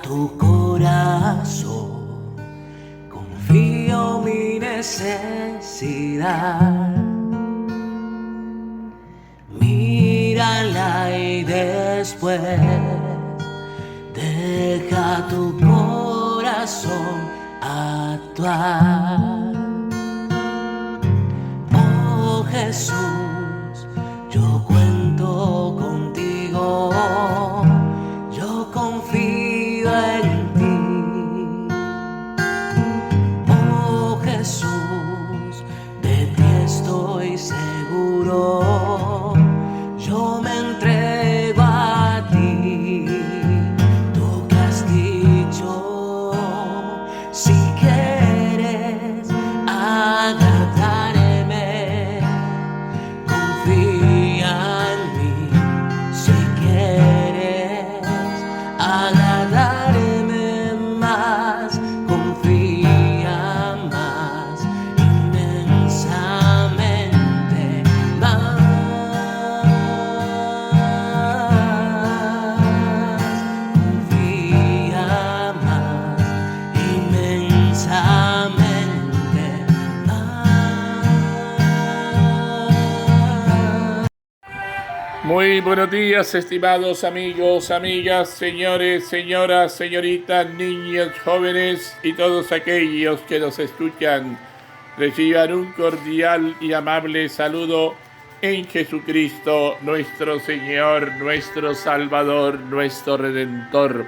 tu corazón, confío mi necesidad. Mírala y después deja tu corazón actuar. Oh Jesús, yo cuento contigo, yo confío en ti. Oh Jesús, de ti estoy seguro, yo me entrego a ti. Tú que has dicho, si quieres agradarme, confía en mí. Si quieres agradarme más, confía más, inmensamente más. Confía más, inmensamente más. Muy buenos días, estimados amigos, amigas, señores, señoras, señoritas, niños, jóvenes y todos aquellos que nos escuchan. Reciban un cordial y amable saludo en Jesucristo, nuestro Señor, nuestro Salvador, nuestro Redentor,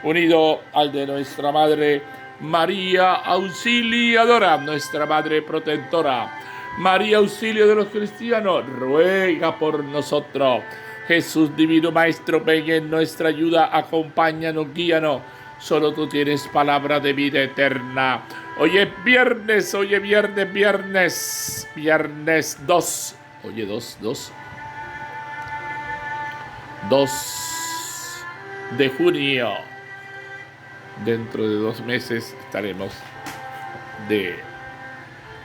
unido al de nuestra Madre María Auxiliadora, nuestra Madre Protectora. María, auxilio de los cristianos, ruega por nosotros. Jesús, divino Maestro, ven en nuestra ayuda, acompáñanos, guíanos. Solo tú tienes palabra de vida eterna. Hoy es viernes, viernes 2. Oye, 2 de junio. Dentro de 2 meses estaremos de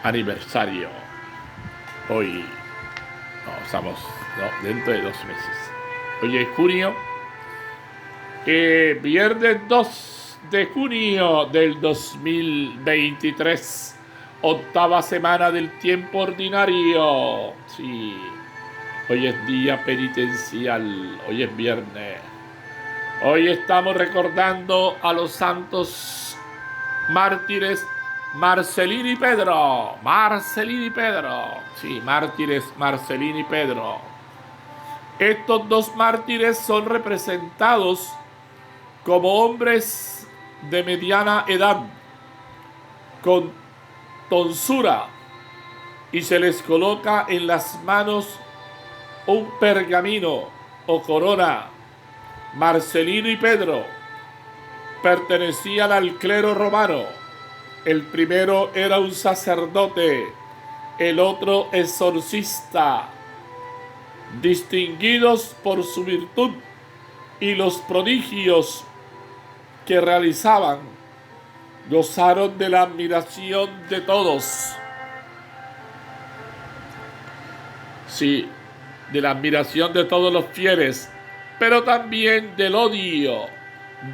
aniversario. Hoy, dentro de 2 meses. Hoy es junio, viernes 2 de junio del 2023, 8ª semana del tiempo ordinario. Sí, hoy es día penitencial, hoy es viernes. Hoy estamos recordando a los santos mártires Marcelino y Pedro. Sí, mártires Marcelino y Pedro. Estos dos mártires son representados como hombres de mediana edad, con tonsura, y se les coloca en las manos un pergamino o corona. Marcelino y Pedro pertenecían al clero romano. El primero era un sacerdote, el otro exorcista, distinguidos por su virtud y los prodigios que realizaban, gozaron de la admiración de todos. Sí, de la admiración de todos los fieles, pero también del odio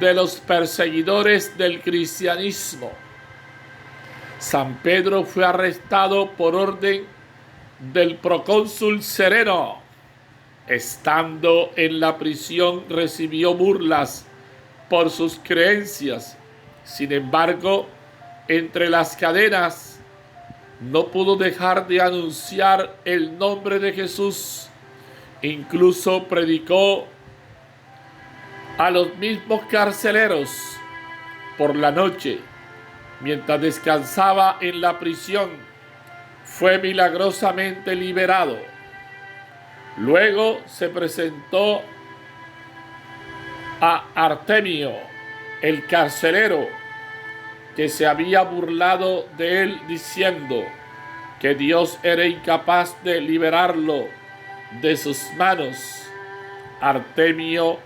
de los perseguidores del cristianismo. San Pedro fue arrestado por orden del procónsul Sereno. Estando en la prisión recibió burlas por sus creencias. Sin embargo, entre las cadenas no pudo dejar de anunciar el nombre de Jesús. Incluso predicó a los mismos carceleros por la noche. Mientras descansaba en la prisión, fue milagrosamente liberado. Luego se presentó a Artemio, el carcelero, que se había burlado de él diciendo que Dios era incapaz de liberarlo de sus manos. Artemio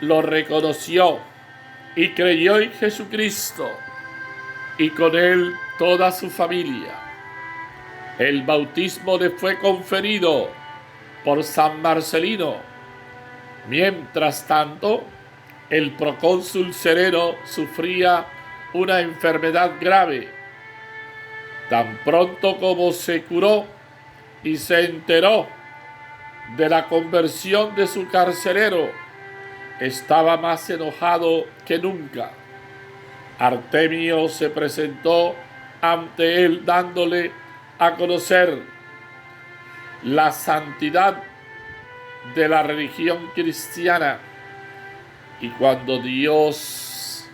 lo reconoció y creyó en Jesucristo, y con él toda su familia. El bautismo le fue conferido por San Marcelino. Mientras tanto, el procónsul Sereno sufría una enfermedad grave. Tan pronto como se curó y se enteró de la conversión de su carcelero, estaba más enojado que nunca. Artemio se presentó ante él dándole a conocer la santidad de la religión cristiana, y cuando Dios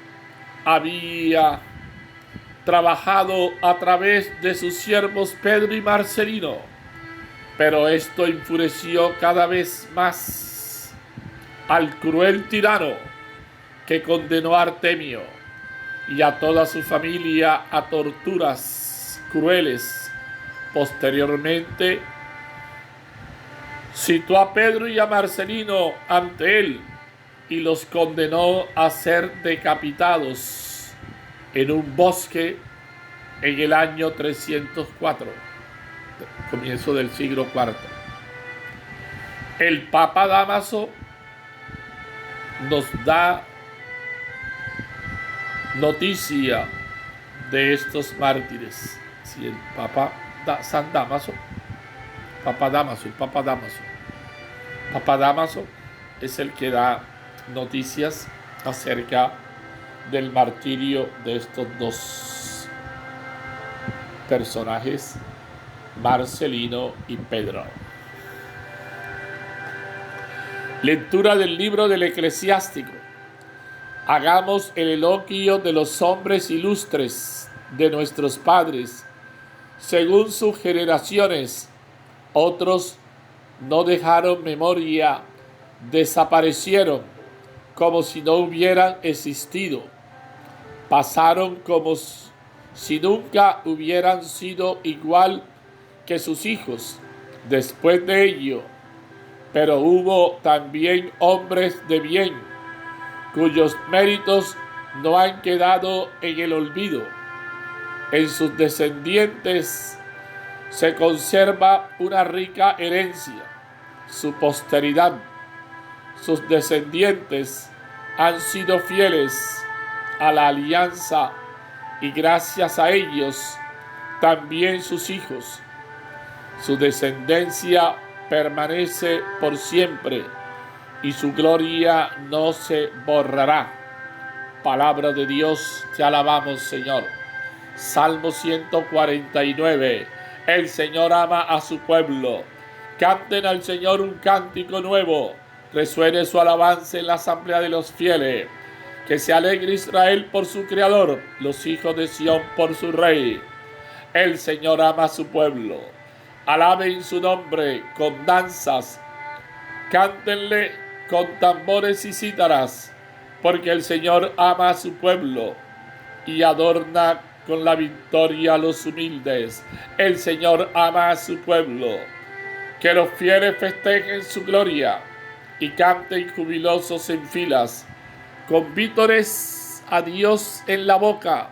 había trabajado a través de sus siervos Pedro y Marcelino, pero esto enfureció cada vez más al cruel tirano que condenó a Artemio y a toda su familia a torturas crueles. Posteriormente, citó a Pedro y a Marcelino ante él y los condenó a ser decapitados en un bosque en el año 304, comienzo del siglo IV. El Papa Dámaso nos da noticia de estos mártires. Si el Papa San Dámaso, Papa Dámaso es el que da noticias acerca del martirio de estos dos personajes, Marcelino y Pedro. Lectura del libro del Eclesiástico. Hagamos el eloquio de los hombres ilustres, de nuestros padres, según sus generaciones. Otros no dejaron memoria, desaparecieron como si no hubieran existido. Pasaron como si nunca hubieran sido igual que sus hijos después de ello. Pero hubo también hombres de bien, cuyos méritos no han quedado en el olvido. En sus descendientes se conserva una rica herencia. Su posteridad, sus descendientes, han sido fieles a la alianza, y gracias a ellos también sus hijos. Su descendencia permanece por siempre, y su gloria no se borrará. Palabra de Dios, te alabamos, Señor. Salmo 149. El Señor ama a su pueblo. Canten al Señor un cántico nuevo. Resuene su alabanza en la asamblea de los fieles. Que se alegre Israel por su Creador, los hijos de Sión por su Rey. El Señor ama a su pueblo. Alaben su nombre con danzas. Cántenle con tambores y cítaras, porque el Señor ama a su pueblo y adorna con la victoria a los humildes. El Señor ama a su pueblo. Que los fieles festejen su gloria y canten jubilosos en filas, con vítores a Dios en la boca.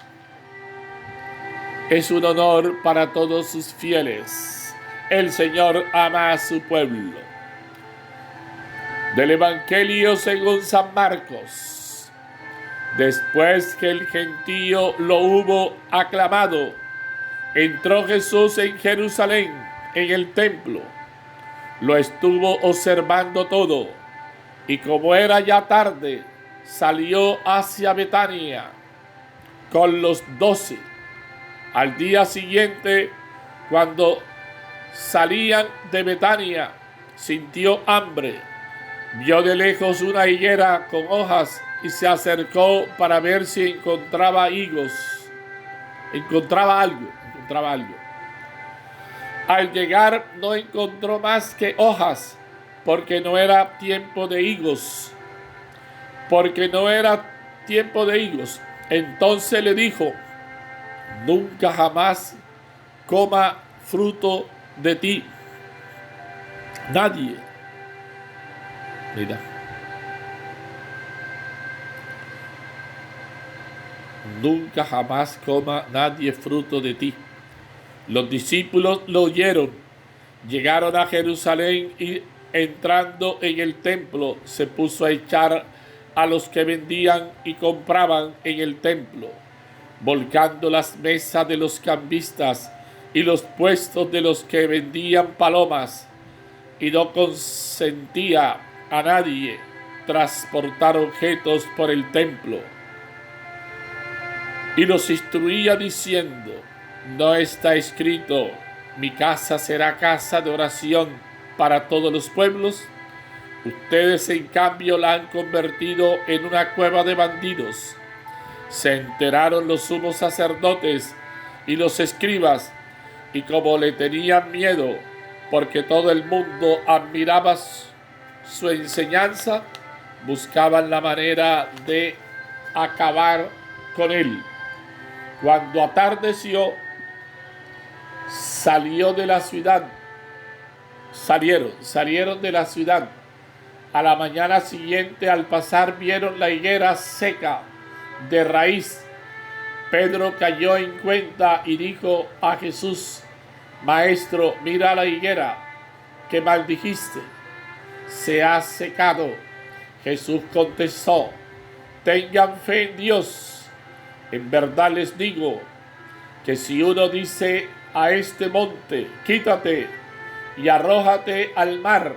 Es un honor para todos sus fieles. El Señor ama a su pueblo. Del Evangelio según San Marcos. Después que el gentío lo hubo aclamado, entró Jesús en Jerusalén, en el templo. Lo estuvo observando todo, y como era ya tarde, salió hacia Betania con los 12. Al día siguiente, cuando salían de Betania, sintió hambre. Vio de lejos una higuera con hojas y se acercó para ver si encontraba higos. Encontraba algo. Al llegar no encontró más que hojas, porque no era tiempo de higos. Entonces le dijo: nunca jamás coma fruto de ti. Nadie. Mira. Nunca jamás coma nadie fruto de ti. Los discípulos lo oyeron. Llegaron a Jerusalén y entrando en el templo se puso a echar a los que vendían y compraban en el templo, volcando las mesas de los cambistas y los puestos de los que vendían palomas, y no consentía a nadie transportar objetos por el templo. Y los instruía diciendo: ¿no está escrito, mi casa será casa de oración para todos los pueblos? Ustedes en cambio la han convertido en una cueva de bandidos. Se enteraron los sumos sacerdotes y los escribas, y como le tenían miedo, porque todo el mundo admiraba su enseñanza, buscaban la manera de acabar con él. Cuando atardeció, salieron de la ciudad. A la mañana siguiente, al pasar, vieron la higuera seca de raíz. Pedro cayó en cuenta y dijo a Jesús: Maestro, mira la higuera que maldijiste, se ha secado. Jesús contestó: tengan fe en Dios. En verdad les digo que si uno dice a este monte, quítate y arrójate al mar,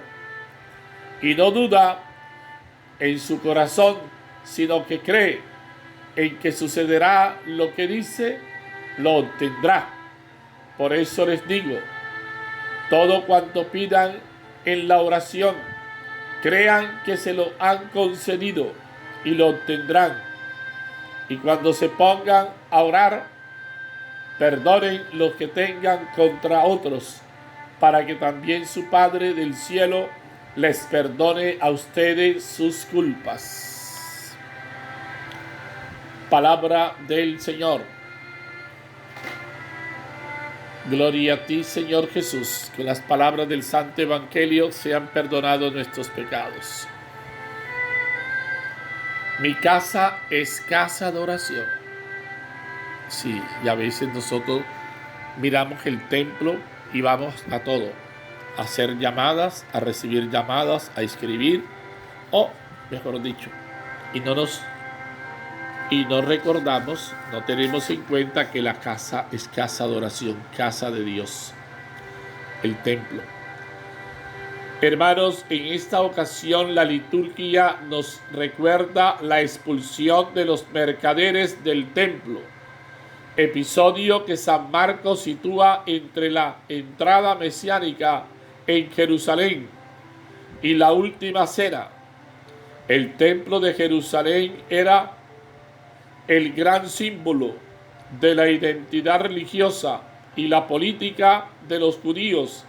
y no duda en su corazón, sino que cree en que sucederá lo que dice, lo obtendrá. Por eso les digo, todo cuanto pidan en la oración, crean que se lo han concedido y lo obtendrán. Y cuando se pongan a orar, perdonen los que tengan contra otros, para que también su Padre del cielo les perdone a ustedes sus culpas. Palabra del Señor. Gloria a ti, Señor Jesús, que las palabras del Santo Evangelio sean perdonados nuestros pecados. Mi casa es casa de oración. Sí, y a veces nosotros miramos el templo y vamos a todo, a hacer llamadas, a recibir llamadas, a escribir, o mejor dicho, y no recordamos, no tenemos en cuenta que la casa es casa de oración, casa de Dios, el templo. Hermanos, en esta ocasión la liturgia nos recuerda la expulsión de los mercaderes del templo, episodio que San Marcos sitúa entre la entrada mesiánica en Jerusalén y la última cena. El templo de Jerusalén era el gran símbolo de la identidad religiosa y la política de los judíos.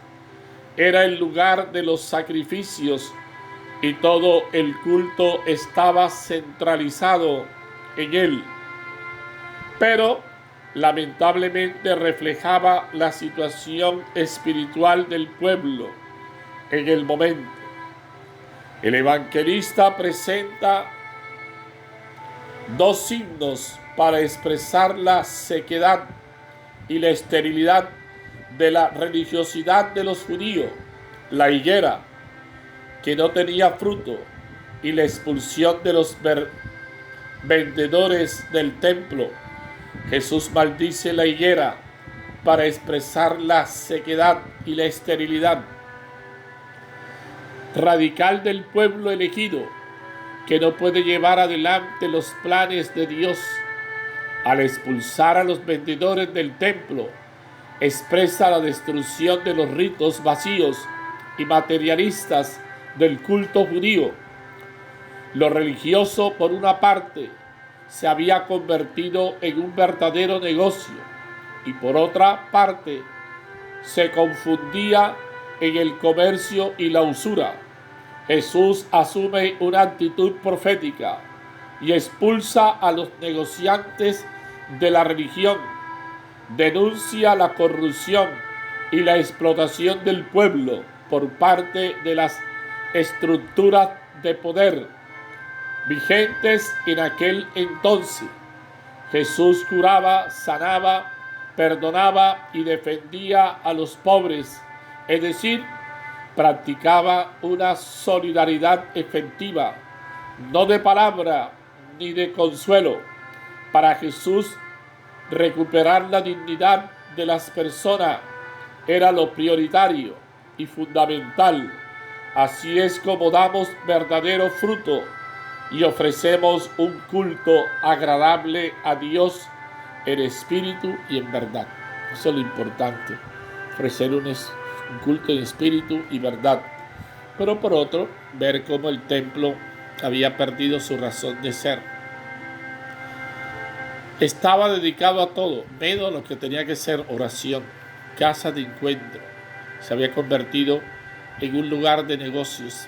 Era el lugar de los sacrificios y todo el culto estaba centralizado en él. Pero lamentablemente reflejaba la situación espiritual del pueblo en el momento. El evangelista presenta dos signos para expresar la sequedad y la esterilidad de la religiosidad de los judíos: la higuera que no tenía fruto y la expulsión de los vendedores del templo. Jesús maldice la higuera para expresar la sequedad y la esterilidad radical del pueblo elegido, que no puede llevar adelante los planes de Dios. Al expulsar a los vendedores del templo, expresa la destrucción de los ritos vacíos y materialistas del culto judío. Lo religioso, por una parte, se había convertido en un verdadero negocio, y por otra parte, se confundía en el comercio y la usura. Jesús asume una actitud profética y expulsa a los negociantes de la religión. Denuncia la corrupción y la explotación del pueblo por parte de las estructuras de poder vigentes en aquel entonces. Jesús curaba, sanaba, perdonaba y defendía a los pobres, es decir, practicaba una solidaridad efectiva, no de palabra ni de consuelo. Para Jesús, recuperar la dignidad de las personas era lo prioritario y fundamental. Así es como damos verdadero fruto y ofrecemos un culto agradable a Dios en espíritu y en verdad. Eso es lo importante, ofrecer un culto en espíritu y verdad. Pero por otro, ver cómo el templo había perdido su razón de ser. Estaba dedicado a todo, menos a lo que tenía que ser oración, casa de encuentro. Se había convertido en un lugar de negocios.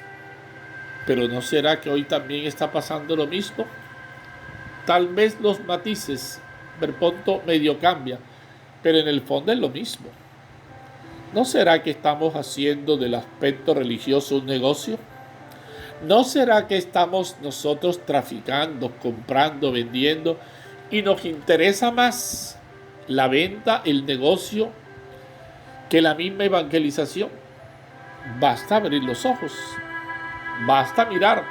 Pero ¿no será que hoy también está pasando lo mismo? Tal vez los matices, per punto medio cambia, pero en el fondo es lo mismo. ¿No será que estamos haciendo del aspecto religioso un negocio? ¿No será que estamos nosotros traficando, comprando, vendiendo y nos interesa más la venta, el negocio, que la misma evangelización? Basta abrir los ojos, basta mirar.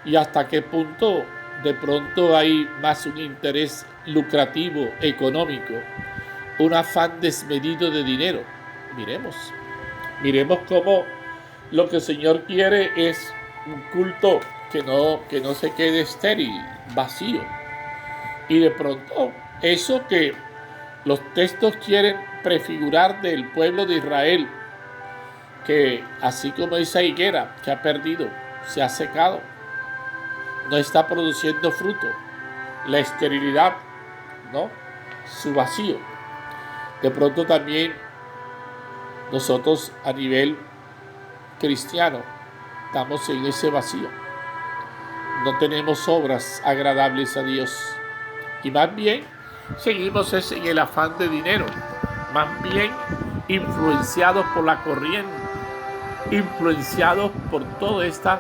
¿Y hasta qué punto de pronto hay más un interés lucrativo, económico, un afán desmedido de dinero? Miremos cómo lo que el Señor quiere es un culto que no se quede estéril, vacío. Y de pronto eso que los textos quieren prefigurar del pueblo de Israel, que así como esa higuera que ha perdido, se ha secado, no está produciendo fruto, la esterilidad, ¿no? Su vacío. De pronto también nosotros a nivel cristiano estamos en ese vacío. No tenemos obras agradables a Dios. Y más bien seguimos en el afán de dinero. Más bien influenciados por la corriente, influenciados por todo este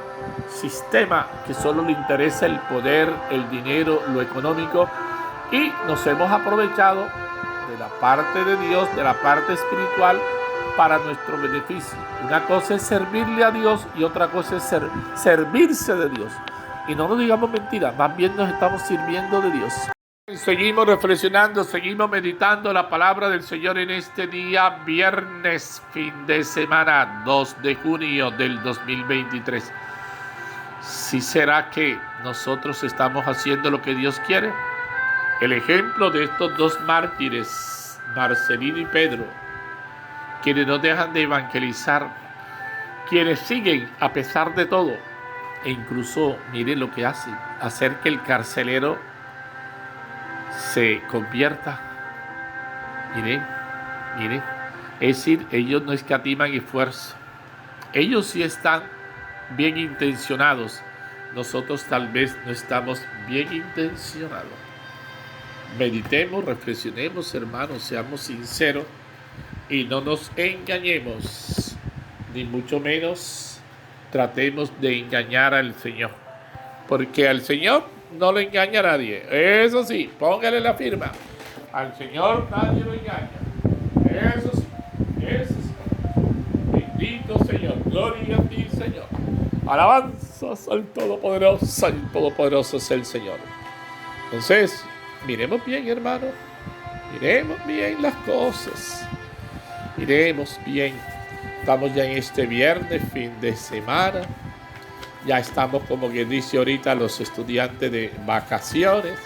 sistema que solo le interesa el poder, el dinero, lo económico, y nos hemos aprovechado de la parte de Dios, de la parte espiritual, para nuestro beneficio. Una cosa es servirle a Dios y otra cosa es servirse de Dios. Y no nos digamos mentiras, más bien nos estamos sirviendo de Dios. Seguimos reflexionando, seguimos meditando la palabra del Señor en este día, viernes, fin de semana, 2 de junio del 2023. ¿Sí será que nosotros estamos haciendo lo que Dios quiere? El ejemplo de estos dos mártires, Marcelino y Pedro, quienes no dejan de evangelizar, quienes siguen a pesar de todo, e incluso miren lo que hacen, hacer que el carcelero se convierta. Miren, es decir, ellos no escatiman esfuerzo, ellos sí están bien intencionados, nosotros tal vez no estamos bien intencionados. Meditemos, reflexionemos, hermanos, seamos sinceros y no nos engañemos, ni mucho menos tratemos de engañar al Señor, porque al Señor no lo engaña a nadie. Eso sí, póngale la firma. Al Señor nadie lo engaña. Eso sí. Bendito Señor. Gloria a ti, Señor. Alabanzas al Todopoderoso. El Todopoderoso es el Señor. Entonces, miremos bien, hermano. Miremos bien las cosas. Miremos bien. Estamos ya en este viernes, fin de semana. Ya estamos, como quien dice ahorita, los estudiantes de vacaciones,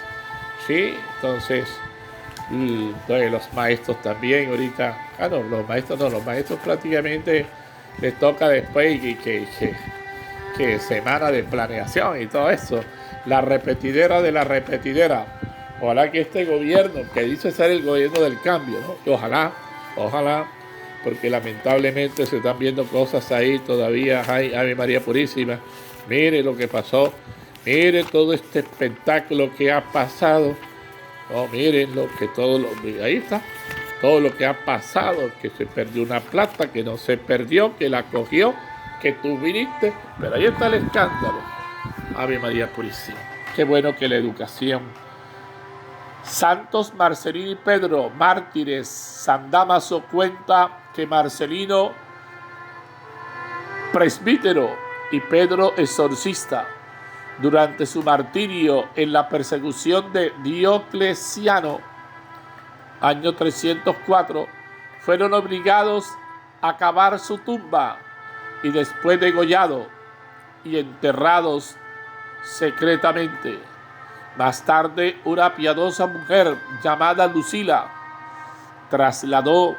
¿sí? Entonces, los maestros también ahorita, los maestros prácticamente les toca después que semana de planeación y todo eso. La repetidera de la repetidera. Ojalá que este gobierno, que dice ser el gobierno del cambio, ¿no? Y ojalá, porque lamentablemente se están viendo cosas ahí todavía. Ay, Ave María Purísima, mire lo que pasó, mire todo este espectáculo que ha pasado. Oh, miren ahí está, todo lo que ha pasado, que se perdió una plata, que no se perdió, que la cogió, que tú viniste, pero ahí está el escándalo. Ave María Purísima, qué bueno que la educación. Santos Marcelino y Pedro, mártires. San Dámaso cuenta que Marcelino, presbítero, y Pedro, exorcista, durante su martirio en la persecución de Diocleciano, año 304, fueron obligados a cavar su tumba y después degollado y enterrados secretamente. Más tarde, una piadosa mujer llamada Lucila trasladó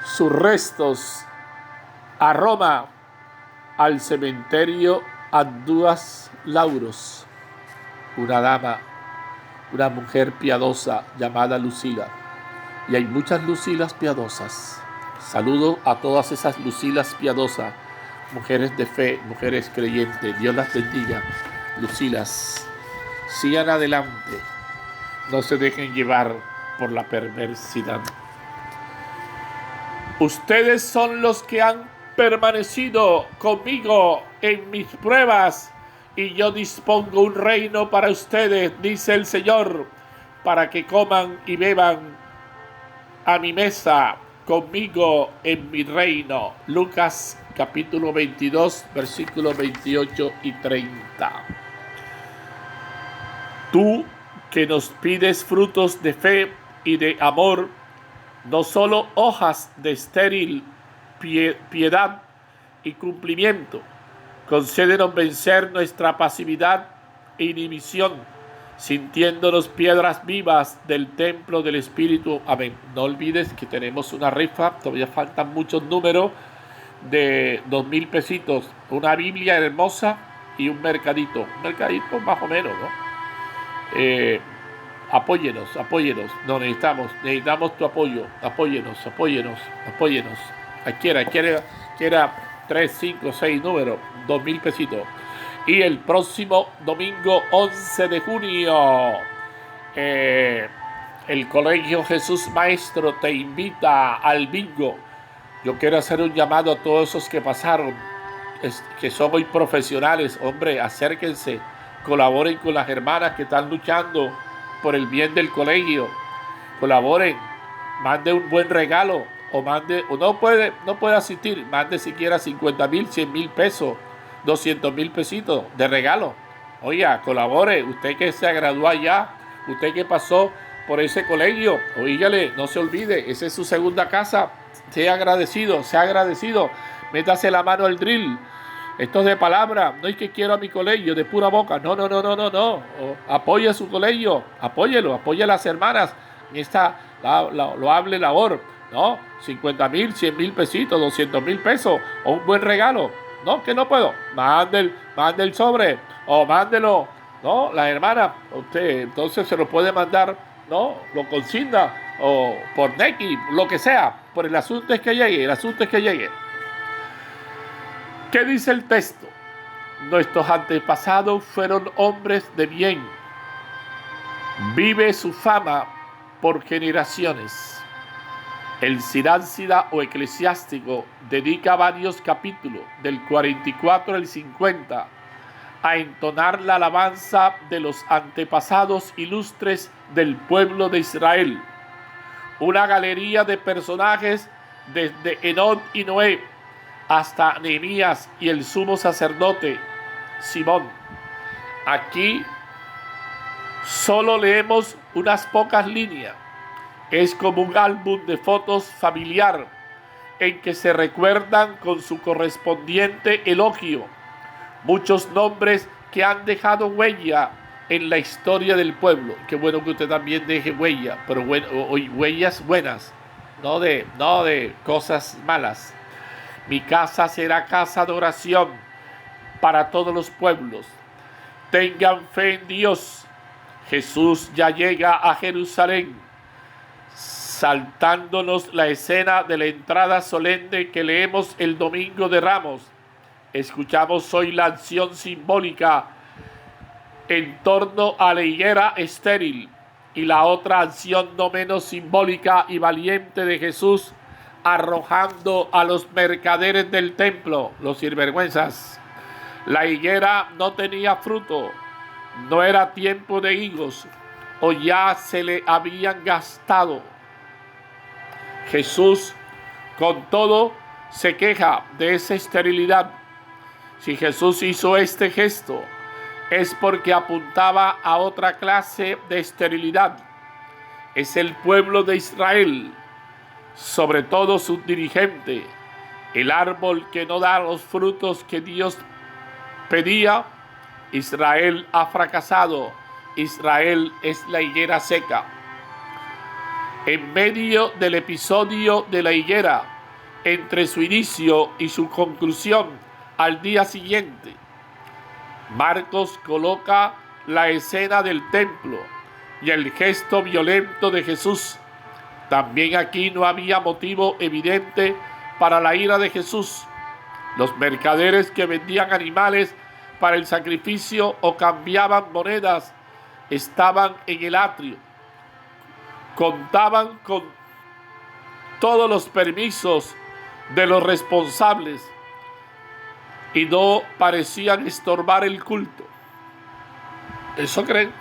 sus restos a Roma, al cementerio Anduas Lauros. Una dama, una mujer piadosa llamada Lucila. Y hay muchas Lucilas piadosas. Saludo a todas esas Lucilas piadosas, mujeres de fe, mujeres creyentes. Dios las bendiga. Lucilas, sigan adelante. No se dejen llevar por la perversidad. Ustedes son los que han permanecido conmigo en mis pruebas, y yo dispongo un reino para ustedes, dice el Señor, para que coman y beban a mi mesa conmigo en mi reino. Lucas capítulo 22, versículos 28 y 30. Tú que nos pides frutos de fe y de amor, no solo hojas de estéril piedad y cumplimiento, concédenos vencer nuestra pasividad e inhibición, sintiéndonos piedras vivas del templo del Espíritu. Amén. No olvides que tenemos una rifa, todavía faltan muchos números, de 2,000 pesitos, una Biblia hermosa y un mercadito más o menos, ¿no? Apóyenos, no necesitamos tu apoyo, apóyenos. Quiera 3, 5, 6 números, 2,000 pesitos. Y el próximo domingo 11 de junio, el Colegio Jesús Maestro te invita al bingo. Yo quiero hacer un llamado a todos esos que pasaron, que son hoy profesionales. Hombre, acérquense, colaboren con las hermanas que están luchando por el bien del colegio. Colaboren, mande un buen regalo, o no puede asistir, mande siquiera 50,000, 100,000 pesos, 200,000 pesitos de regalo. Oiga, colabore, usted que se graduó allá, usted que pasó por ese colegio, oígale, no se olvide, esa es su segunda casa. Sea agradecido, métase la mano al drill. Esto es de palabra, no es que quiero a mi colegio de pura boca, no. Apoye a su colegio, apóyelo, apoye a las hermanas en esta loable labor, ¿no? 50,000, 100,000 pesitos, 200,000 pesos, o un buen regalo. No, que no puedo, mande el sobre, o mándelo, ¿no? La hermana, usted entonces se lo puede mandar, ¿no? Lo consigna, o por Nequi, lo que sea, por el asunto es que llegue. ¿Qué dice el texto? Nuestros antepasados fueron hombres de bien. Vive su fama por generaciones. El Sirácida o Eclesiástico dedica varios capítulos, del 44 al 50, a entonar la alabanza de los antepasados ilustres del pueblo de Israel. Una galería de personajes desde Enón y Noé hasta Nehemías y el sumo sacerdote Simón. Aquí solo leemos unas pocas líneas. Es como un álbum de fotos familiar en que se recuerdan con su correspondiente elogio muchos nombres que han dejado huella en la historia del pueblo. Qué bueno que usted también deje huella, pero huellas buenas, no de cosas malas. Mi casa será casa de oración para todos los pueblos. Tengan fe en Dios. Jesús ya llega a Jerusalén, saltándonos la escena de la entrada solemne que leemos el Domingo de Ramos. Escuchamos hoy la acción simbólica en torno a la higuera estéril, y la otra acción no menos simbólica y valiente de Jesús arrojando a los mercaderes del templo, los sinvergüenzas. La higuera no tenía fruto, no era tiempo de higos, o ya se le habían gastado. Jesús, con todo, se queja de esa esterilidad. Si Jesús hizo este gesto es porque apuntaba a otra clase de esterilidad. Es el pueblo de Israel, sobre todo su dirigente, el árbol que no da los frutos que Dios pedía. Israel ha fracasado. Israel es la higuera seca. En medio del episodio de la higuera, entre su inicio y su conclusión al día siguiente, Marcos coloca la escena del templo y el gesto violento de Jesús. También aquí no había motivo evidente para la ira de Jesús. Los mercaderes que vendían animales para el sacrificio o cambiaban monedas estaban en el atrio. Contaban con todos los permisos de los responsables y no parecían estorbar el culto. Eso creen.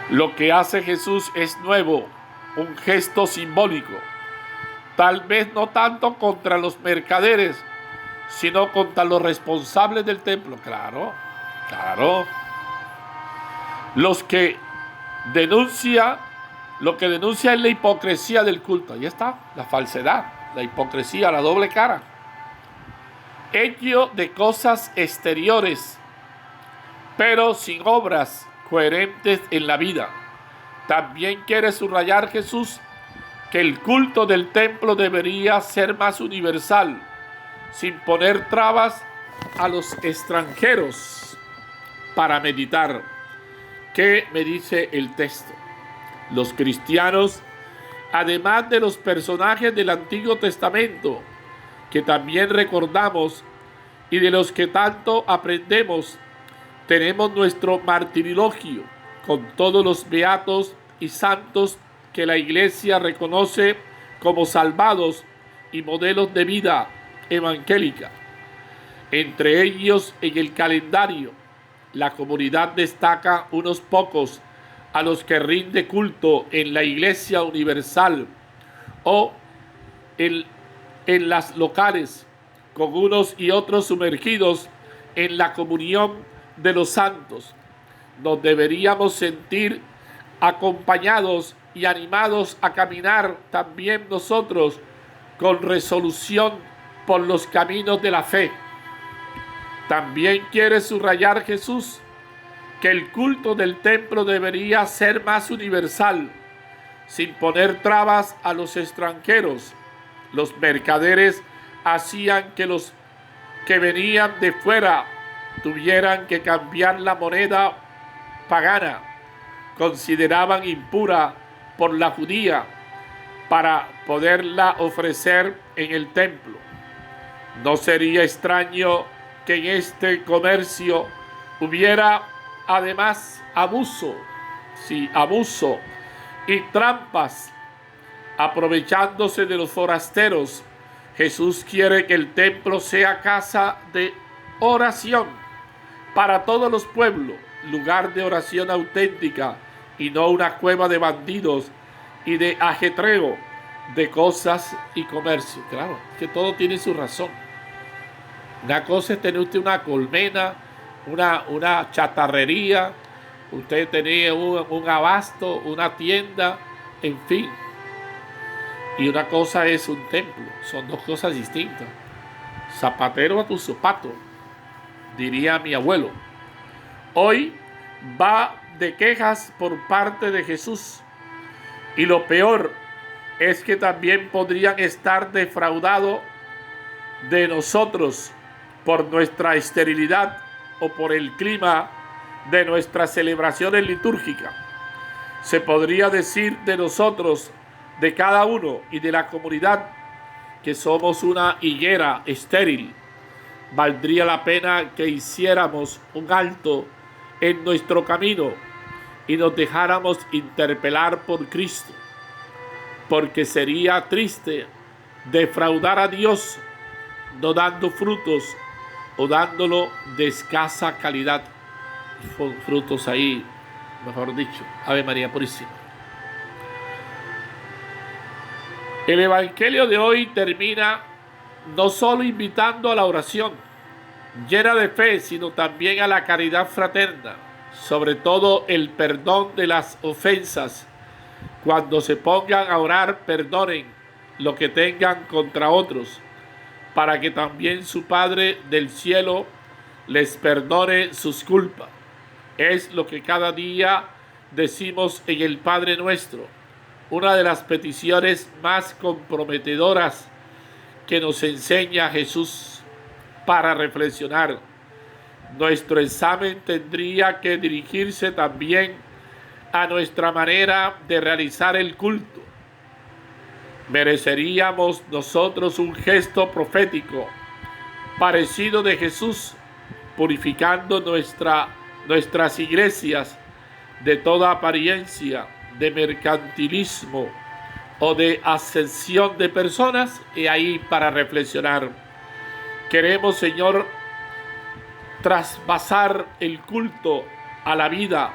Lo que hace Jesús es nuevo, un gesto simbólico. Tal vez no tanto contra los mercaderes, sino contra los responsables del templo. Claro. Lo que denuncia es la hipocresía del culto. Ahí está, la falsedad, la hipocresía, la doble cara. Hecho de cosas exteriores, pero sin obras coherentes en la vida. También quiere subrayar Jesús que el culto del templo debería ser más universal, sin poner trabas a los extranjeros. Para meditar, ¿qué me dice el texto? Los cristianos, además de los personajes del Antiguo Testamento, que también recordamos y de los que tanto aprendemos, tenemos nuestro martirilogio con todos los beatos y santos que la Iglesia reconoce como salvados y modelos de vida evangélica. Entre ellos, en el calendario, la comunidad destaca unos pocos a los que rinde culto en la Iglesia Universal o en las locales, con unos y otros sumergidos en la comunión de los santos. Nos deberíamos sentir acompañados y animados a caminar también nosotros con resolución por los caminos de la fe. También quiere subrayar Jesús que el culto del templo debería ser más universal, sin poner trabas a los extranjeros. Los mercaderes hacían que los que venían de fuera tuvieran que cambiar la moneda pagana, consideraban impura por la judía, para poderla ofrecer en el templo. No sería extraño que en este comercio hubiera además abuso y trampas, aprovechándose de los forasteros. Jesús quiere que el templo sea casa de oración para todos los pueblos, lugar de oración auténtica y no una cueva de bandidos y de ajetreo de cosas y comercio. Claro, que todo tiene su razón. Una cosa es tener usted una colmena, una chatarrería, usted tenía un abasto, una tienda, en fin. Y una cosa es un templo, son dos cosas distintas. Zapatero a tu zapato, diría mi abuelo. Hoy va de quejas por parte de Jesús. Y lo peor es que también podrían estar defraudados de nosotros por nuestra esterilidad o por el clima de nuestras celebraciones litúrgicas. Se podría decir de nosotros, de cada uno y de la comunidad, que somos una higuera estéril. Valdría la pena que hiciéramos un alto en nuestro camino y nos dejáramos interpelar por Cristo, porque sería triste defraudar a Dios no dando frutos o dándolo de escasa calidad. Frutos ahí, mejor dicho. Ave María Purísima. El Evangelio de hoy termina no solo invitando a la oración, llena de fe, sino también a la caridad fraterna, sobre todo el perdón de las ofensas. Cuando se pongan a orar, perdonen lo que tengan contra otros, para que también su Padre del cielo les perdone sus culpas. Es lo que cada día decimos en el Padre Nuestro, una de las peticiones más comprometedoras que nos enseña Jesús para reflexionar. Nuestro examen tendría que dirigirse también a nuestra manera de realizar el culto. Mereceríamos nosotros un gesto profético parecido de Jesús, purificando nuestras iglesias de toda apariencia de mercantilismo o de ascensión de personas. Y ahí para reflexionar. Queremos, Señor, traspasar el culto a la vida,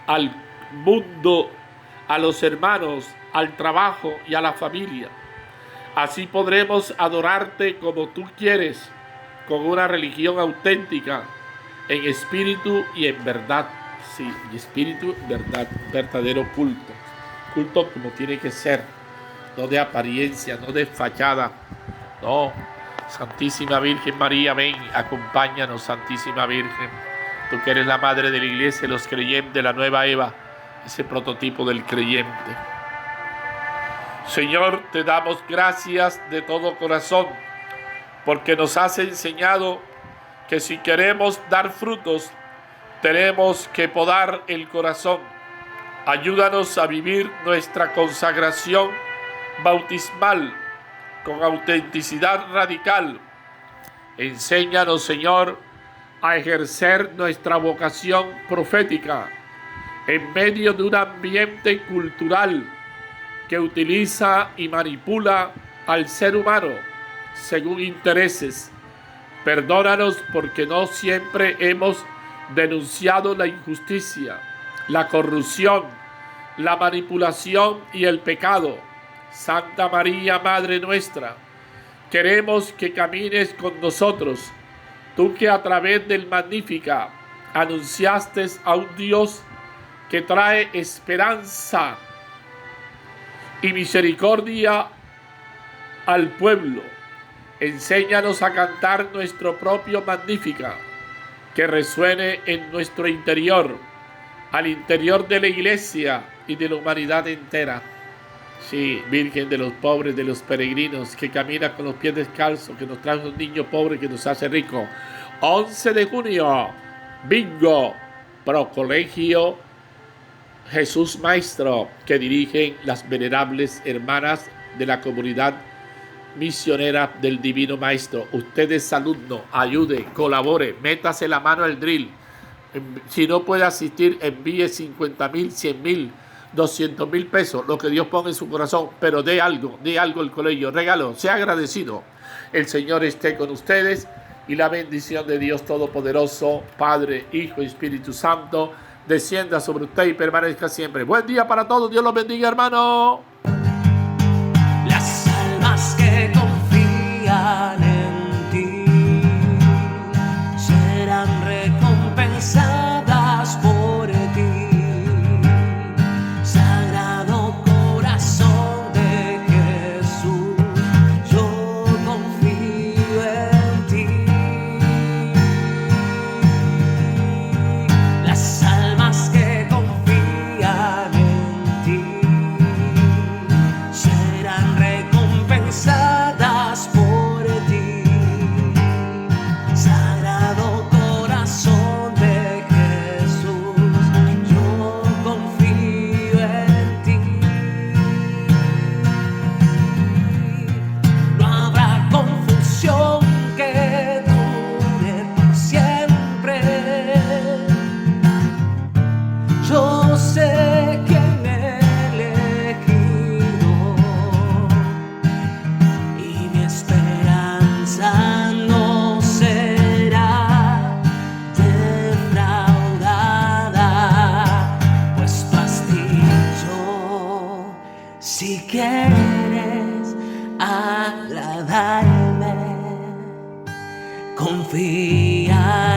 al mundo, a los hermanos, al trabajo y a la familia. Así podremos adorarte como tú quieres, con una religión auténtica, en espíritu y en verdad. Sí, espíritu, verdad, verdadero culto. Culto como tiene que ser, no de apariencia, no de fachada. No, Santísima Virgen María, ven, acompáñanos, Santísima Virgen. Tú que eres la madre de la iglesia, los creyentes, la nueva Eva, ese prototipo del creyente. Señor, te damos gracias de todo corazón, porque nos has enseñado que si queremos dar frutos, tenemos que podar el corazón. Ayúdanos a vivir nuestra consagración bautismal con autenticidad radical. Enséñanos, Señor, a ejercer nuestra vocación profética en medio de un ambiente cultural que utiliza y manipula al ser humano según intereses. Perdónanos porque no siempre hemos denunciado la injusticia, la corrupción, la manipulación y el pecado. Santa María, Madre nuestra, queremos que camines con nosotros, tú que a través del Magnífica anunciaste a un Dios que trae esperanza y misericordia al pueblo. Enséñanos a cantar nuestro propio Magnífica, que resuene en nuestro interior, al interior de la iglesia y de la humanidad entera. Sí, Virgen de los pobres, de los peregrinos, que camina con los pies descalzos, que nos trae un niño pobre que nos hace rico. 11 de junio, bingo, pro colegio Jesús Maestro, que dirigen las venerables hermanas de la comunidad misionera del Divino Maestro. Usted es alumno, ayude, colabore, métase la mano al drill. Si no puede asistir, envíe 50,000, 100,000, 200,000 pesos, lo que Dios ponga en su corazón, pero dé algo al colegio, regalo, sea agradecido. El Señor esté con ustedes y la bendición de Dios Todopoderoso, Padre, Hijo y Espíritu Santo, descienda sobre usted y permanezca siempre. Buen día para todos, Dios los bendiga, hermano. Las almas que confían en ti serán recompensadas por ti. Sagrado corazón de Jesús, yo confío en ti. Las almas que confían en ti confía